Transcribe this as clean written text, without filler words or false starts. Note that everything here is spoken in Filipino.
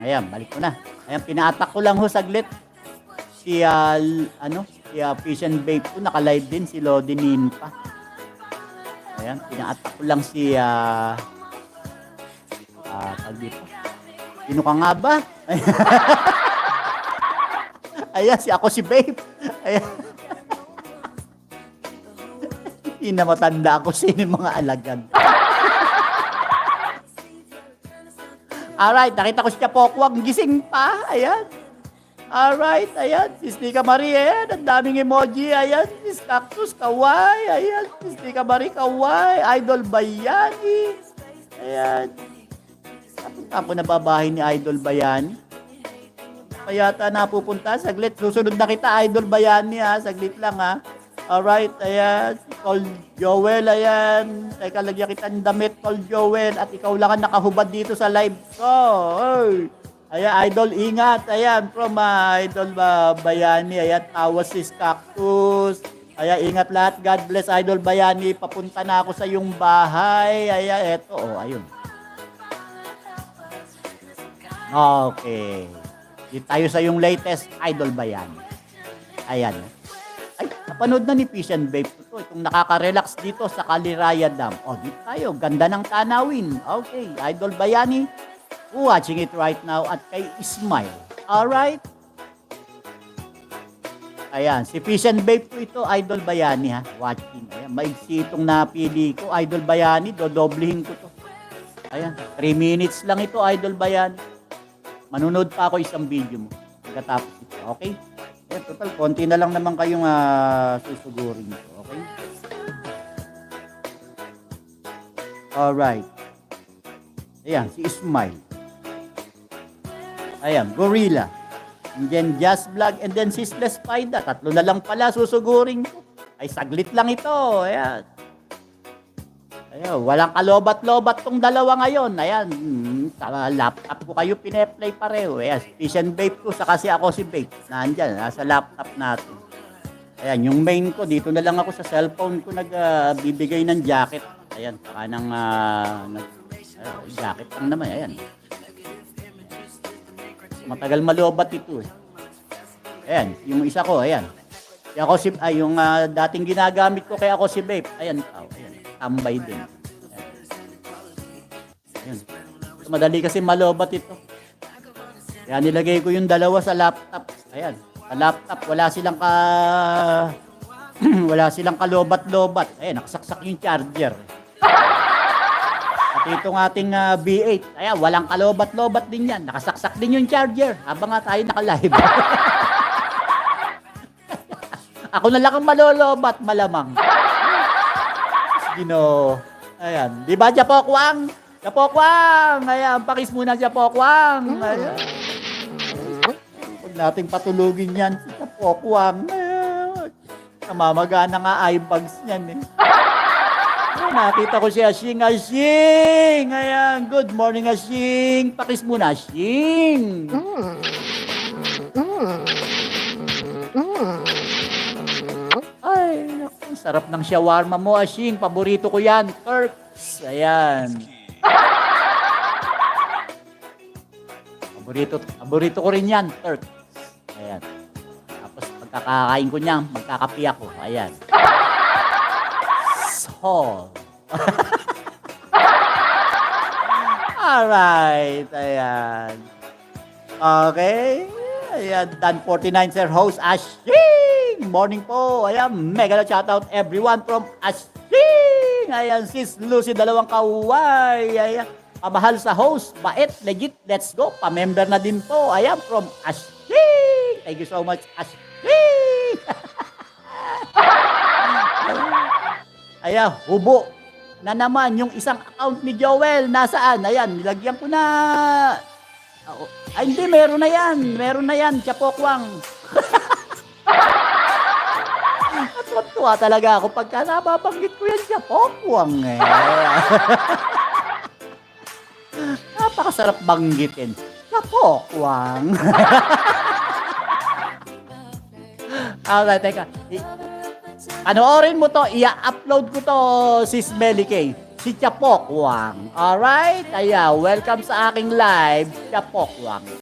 Ayan, balik ko na. Ayan, pina-attack ko lang ho saglit. Si, Fish and Babe ko, naka-live din, si Lodi Ninpa. Ayan, pina-attack ko lang si, tag dito. Sino ka nga ba? Ayan, ako si Babe. Ayan. Hindi na matanda ako sino yung mga alagad. Alright, nakita ko siya Pokwang, gising pa. Ayan. Alright, ayan. Si Stika Marie, ayan. Ang daming emoji, ayan. Si Cactus, kawai. Ayan. Si Stika Marie, kawai. Idol Bayani. Ayan. Napunta po na babahay ni Idol Bayani. Payata napupunta. Saglit. Susunod na kita, Idol Bayani, ha. Saglit lang, ha. Alright, ayan. Tol Joel, ayan. Teka, lagyan kita ng damit, Tol Joel. At ikaw lang ang nakahubad dito sa live ko. Oy. Ayan, Idol, ingat. Ayan, from Idol Bayani. Ayan, tawas si Cactus. Ayan, ingat lahat. God bless, Idol Bayani. Papunta na ako sa iyong bahay. Ayan, eto. Oh, ayun. Okay. Dito tayo sa iyong latest, Idol Bayani. Ayan. Ay, napanood na ni Fish and Babe ito. Itong nakaka-relax dito sa Caliraya Dam. O, dito tayo. Ganda ng tanawin. Okay, Idol Bayani. Watching it right now at kay Ismail. Alright? Ayan, si Fish and Babe po ito, Idol Bayani, ha. Watching. Ayan, maigsi itong napili ko. Idol Bayani, dodoblihin ko to. Ayan, 3 minutes lang ito, Idol Bayani. Manunod pa ako isang video mo. Pagkatapos ito, okay? Ayan, total, konti na lang naman kayong susugurin ito, okay? Alright. Ayan, si Ismail. Ayan, Gorilla. And then Just Vlog. And then Sisless Paida. 3 na lang pala susugurin ko. Ay, saglit lang ito. Ayan. Ayan, walang kalobat-lobat tong dalawa ngayon. Ayan, sa laptop ko kayo pineplay pareho. Ayan, Fish and Babe ko, saka si ako si Babe. Nandyan, nasa laptop natin. Ayan, yung main ko, dito na lang ako sa cellphone ko nagbibigay ng jacket. Ayan, saka ng jacket lang naman. Ayan. Matagal malobat ito eh. Ayan, yung isa ko, ayan. Yung dating ginagamit ko kaya ako si Babe. Ayan, ayan. Tambay din. Ayan. Madali kasi malobat ito. Kaya nilagay ko yung dalawa sa laptop. Ayan. Sa laptop, wala silang kalobat-lobat. Ayan, nakasaksak yung charger. At itong ating B8, ayan, walang kalobat-lobat din yan. Nakasaksak din yung charger habang nga tayo naka-live. Ako na lang ang malolobat, malamang. Gino. Ayan. Di ba, Japokwang? Japokwang! Ayan, pakis muna, Japokwang. Ayan. Huwag nating patulugin yan, si Japokwang. Namamagana nga eyebags niyan eh. Nakita ko si Ashing. Ashing! Ayan, good morning, Ashing. Pakis muna, Ashing. Ay, naku, sarap ng shawarma mo, Ashing. Paborito ko yan, Turks. Ayan. Paborito ko rin yan, Turks. Ayan. Tapos pagkakakain ko niyan, magkakapi ako. Ayan. Hall. Alright, ayan. Okay. Ayan, Dan 49 sir, host Ashing. Morning po. Ayan, mega shoutout everyone from Ashing. Ayan, sis Lucy, 2 kaway. Ayan, pamahal sa host. Bait, legit, let's go. Pamember na din po. Ayan, from Ashing. Thank you so much, Ashing. Ayan, hubo na naman yung isang account ni Joel. Nasaan? Ayan, nilagyan ko na. Ay, hindi, meron na yan. Meron na yan, Chapokwang. At tuwa talaga ako pagka nababanggit ko yan, Chapokwang. Eh. Napakasarap banggitin. Chapokwang. Okay, teka. Panoorin mo to, i-upload ko to, sis Melly Kay. si Chapokwang. Alright? Ayan, welcome sa aking live, Chapokwang.